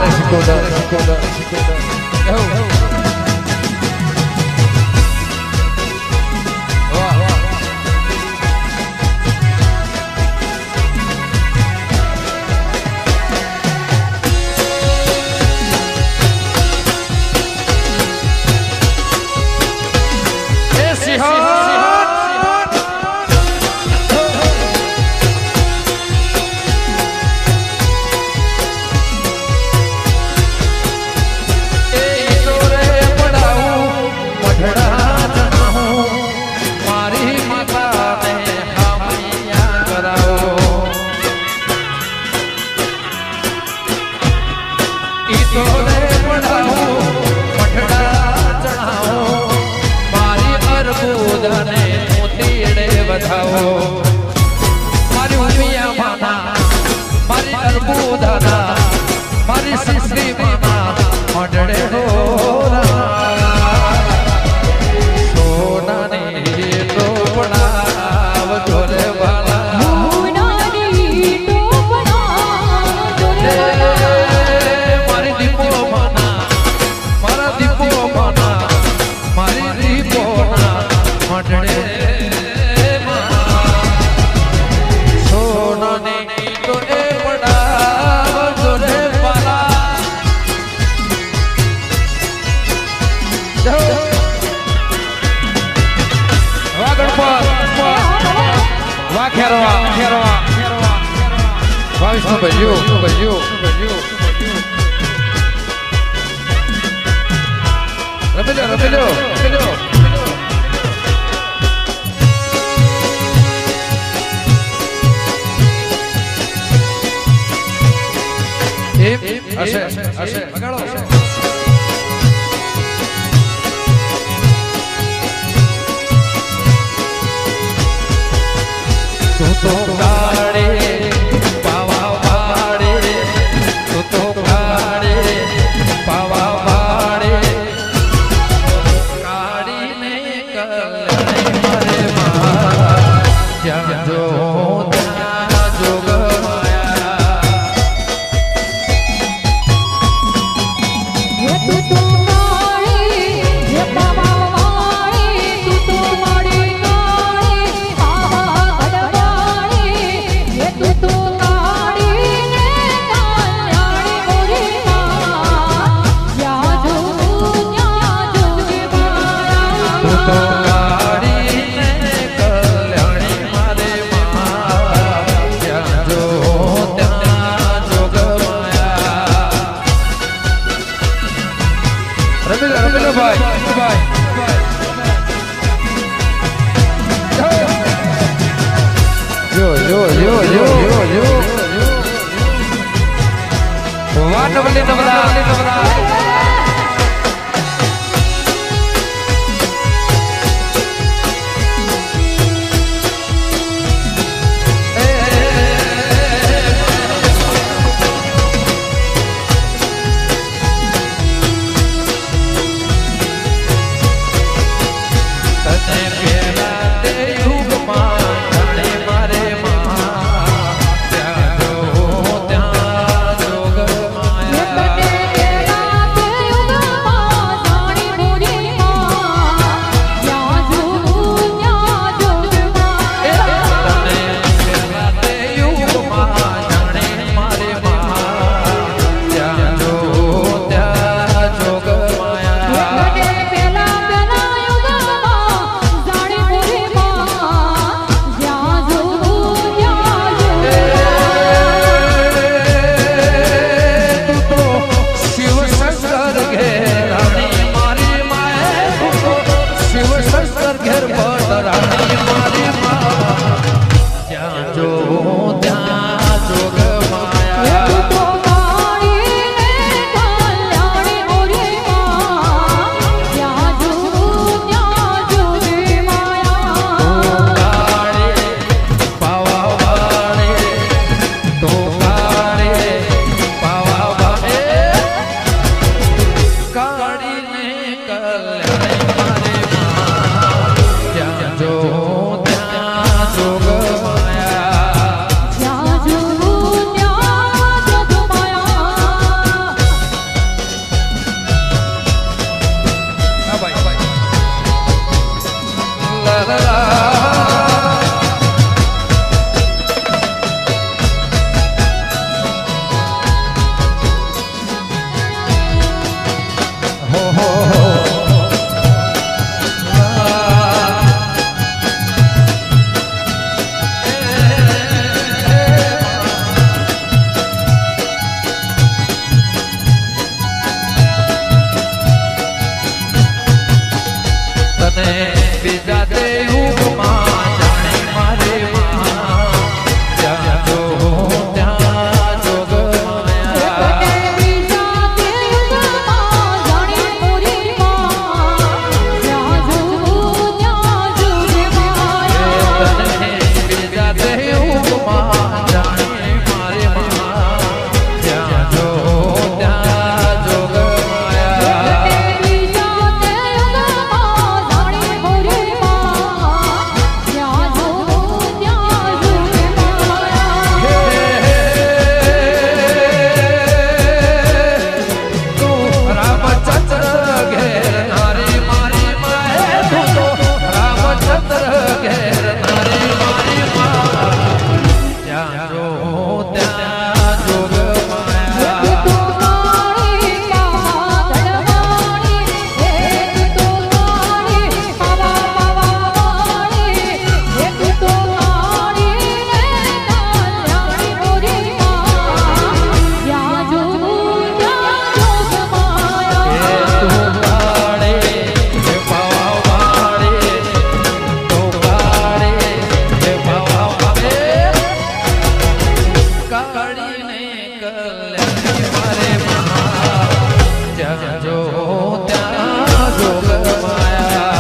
Yeah. કાળીને Kalyani મારે મહા જ્યાં જો ત્યાં જોગ માયા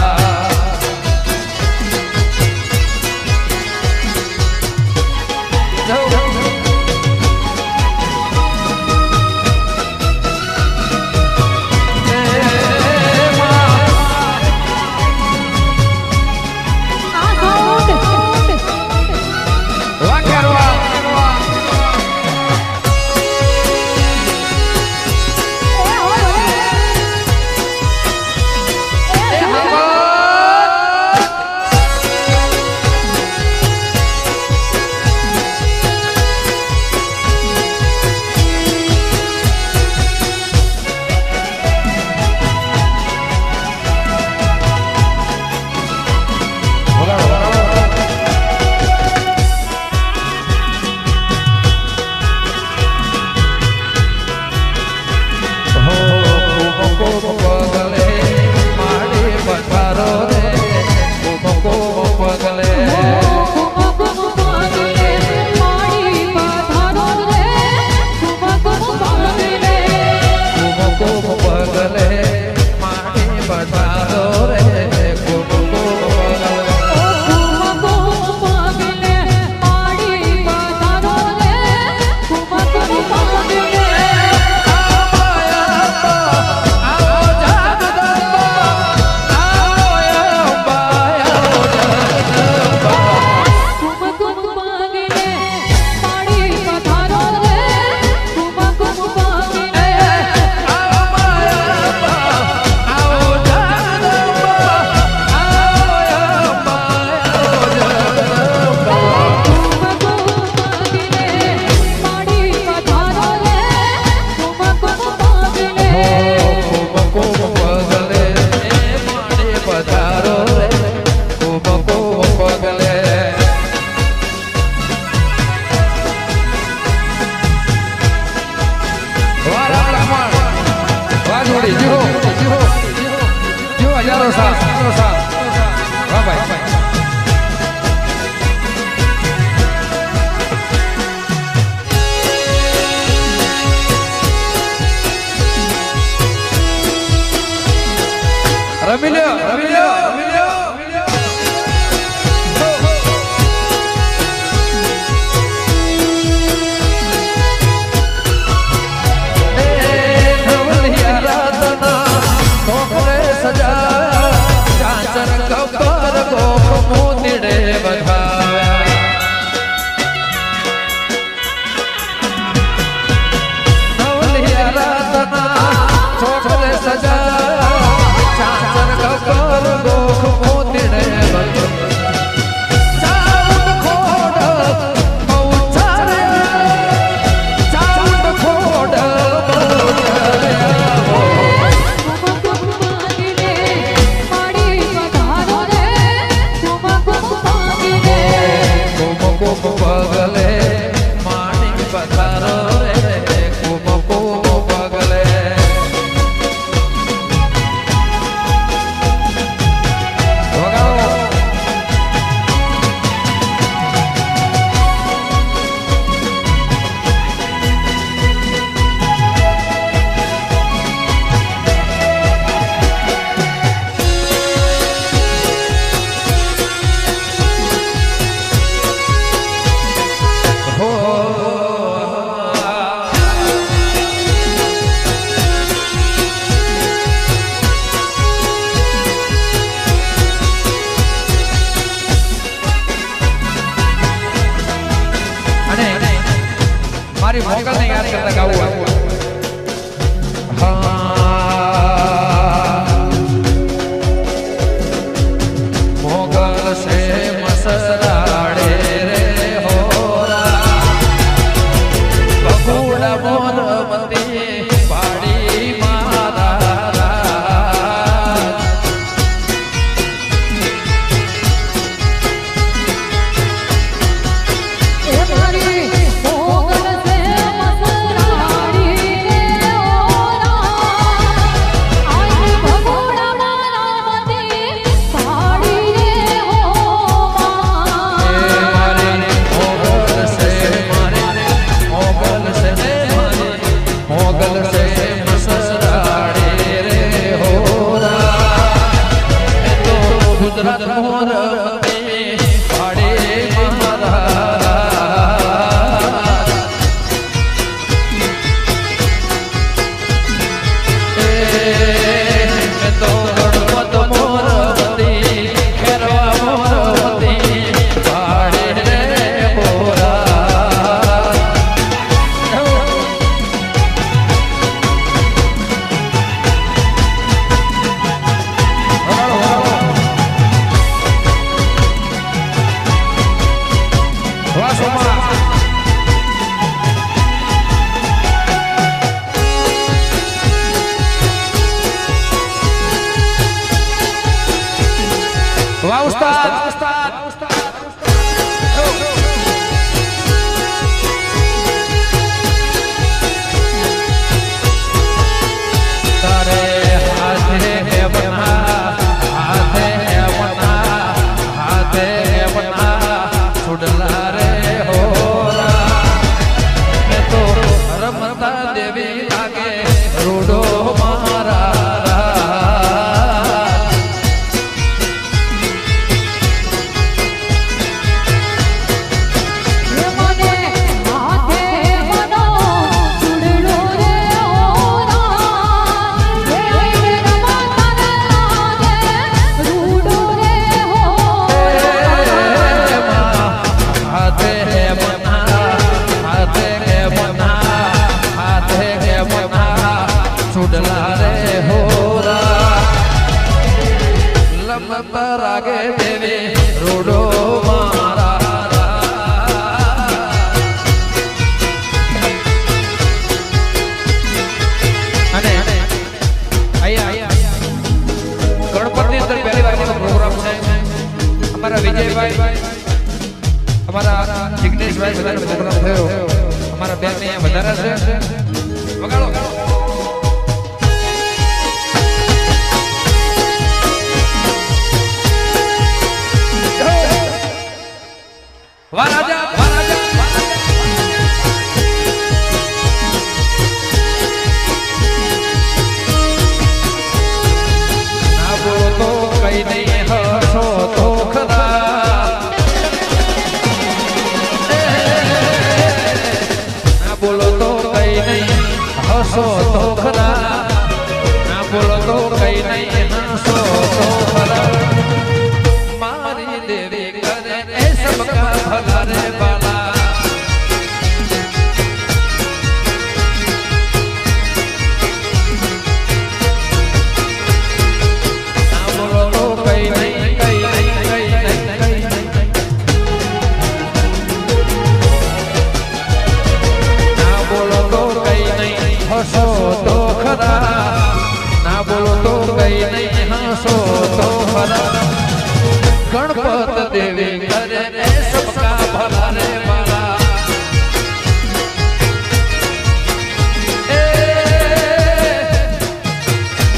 મારી મોગલ ને યાદ કરતા ગાવું મોગલ સે મસરાડે રે હોરા બગુડા મોરમતી પાડી મારા પધાર્યા છે વગાડો વાહ રાજા વાહ રાજા ના બોલો તો કઈ નહીં હસો તો ખરા ના બોલો તો કઈ નહીં હસો તો ખરા ના બોલો તો કઈ નહીં હસો તો ખરા મારી દેવી કરે એ સબકા ભલા રે બાલા ના બોલો તો કઈ નહીં કઈ નહીં કઈ નહીં કઈ નહીં ના બોલો તો કઈ નહીં હસો તો ખરા ના બોલો તો કઈ નહીં હસો તો ખરા ગણપત દેવી કરે એ સબકા ભલા રે બાલા એ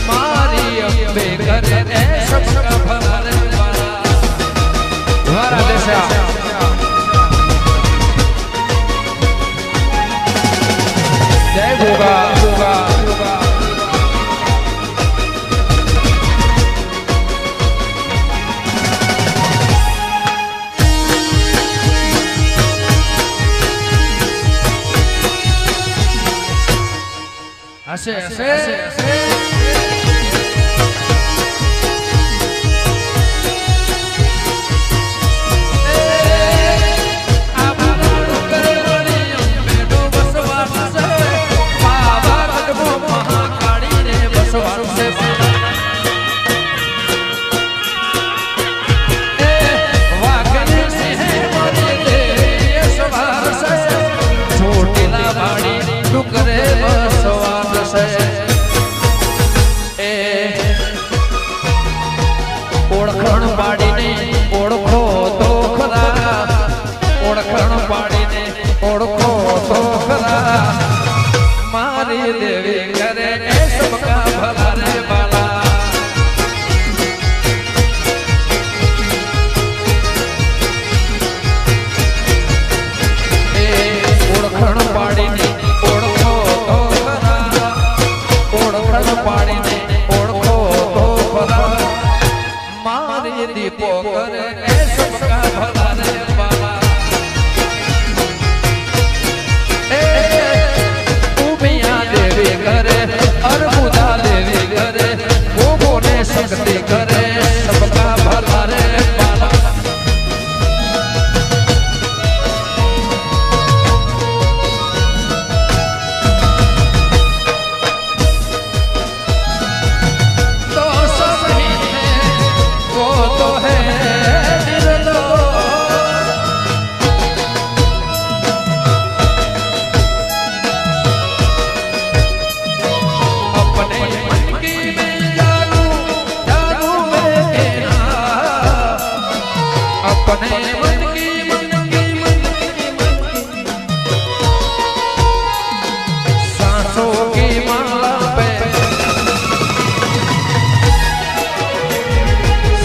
મારી અંબે કરે એ સબકા ભલા રે બાલા દ્વારા દેશા જય ભોગા ભોગા ભોગા હશે હશે કરે બસવાન છે એ ઓળખણ પાડીને ઓળખો તો ખરા ઓળખણ પાડીને ઓળખો તો ખરા મારી દેવી કરે એ સબકા ભલા રે બાલા એ ઓળખણ પાડીને પાડીને ઓળખો તો ખરા મારી દીપો કરે એ સબકા ભલા રે બાલા એ ઉમિયા દેવી કરે અર્બુદા દેવી કરે ભોગોને શક્તિ કરે સબકા ભલા રે બાલા अपने मन की सांसों की माला पे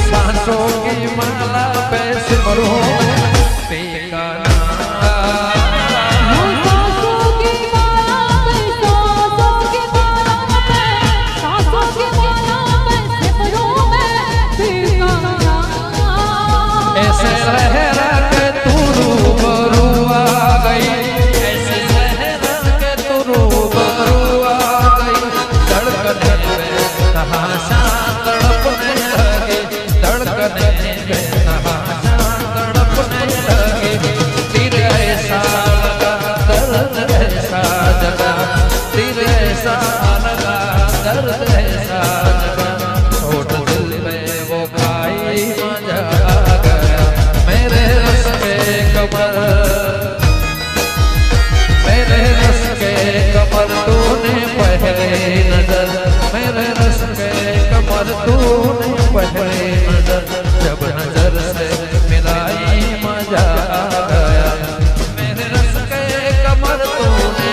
सांसों की माला पे सिमरो तेरा ऐसे लहरा के तू रूबरू आ गई ऐसे लहरा के तू रूबरू आ गई धड़कने में तहाशा तड़पने लगी धड़कने में तहाशा तड़पने लगी दिल ऐसा लगा दर्द ऐसा जगा दिल ऐसा लगा दर्द ऐसा जगा छोड़ दिल में वो खाई मजा मेरे रस के कमर तूने पहले नजर मेरे रस के कमर तूने पहले नजर जब नजर से मिलाई मजा आ गया मेरे रस के कमर तूने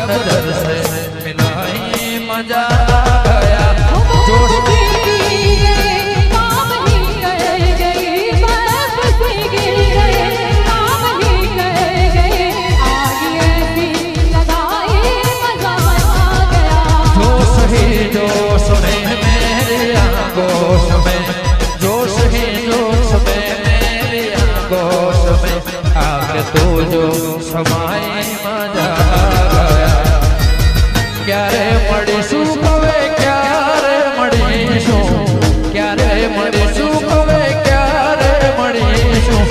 नजर से मिलाई मजा आ गया जोश जोश में मेरी आगोश में जोश ही जोश में मेरी आगोश में आगे तू जो समाई मजा आ गया क्यारे मळीशुं कवे क्यारे मळीशुं क्यारे मळीशुं कवे क्यारे मळीशुं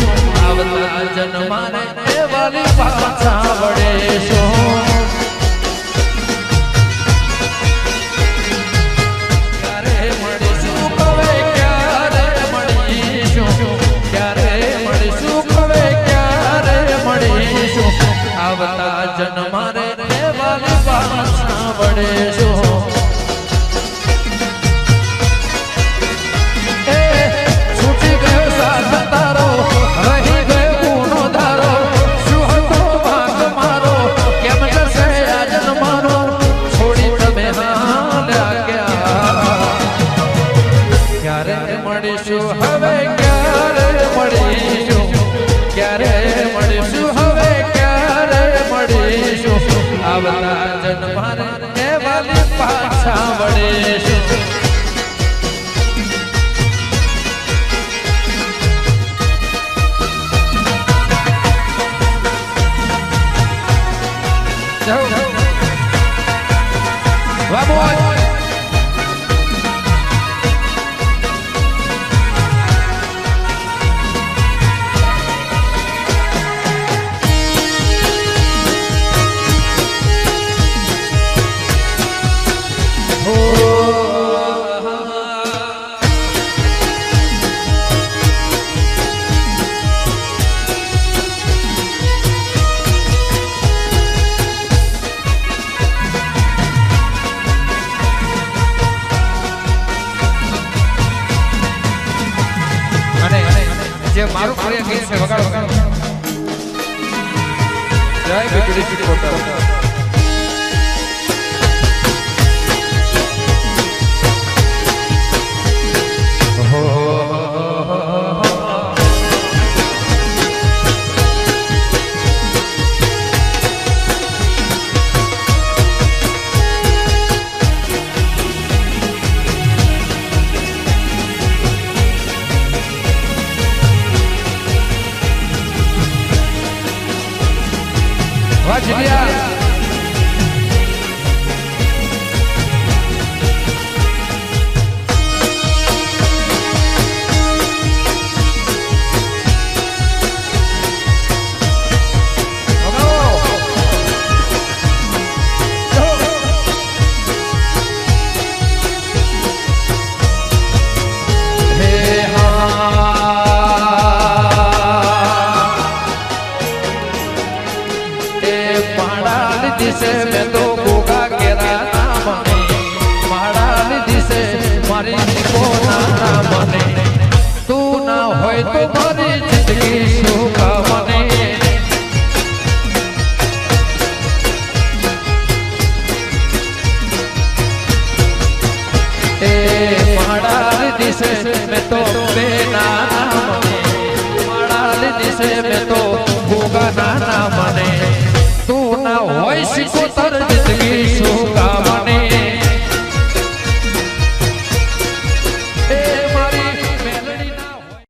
आवता जन्माने ए वाली पाछा वळीशुं आवता जन्मा रे वाली पाछा वळीशुं छूटी गयो साथ तारो रही गयो गुनो धारो शुं हतो भाग मारो केम जशे आ जन्मानो छोड़ी तमे हाल्या गया क्यारे मळीशुं हवे क्यारे मळीशुं क्यारे मळीशुं हवे आवता जन्मा रे वाली पाछा वळीशुं Vamos! જે મારું પ્રિય ગીત છે વગાડો જય બીકડી ચિકોટર વાજલિયા दिसे मैं तो गोगा केरा नाम नहीं महारानी दिसे मारी को नाम नहीं तू ना होय तो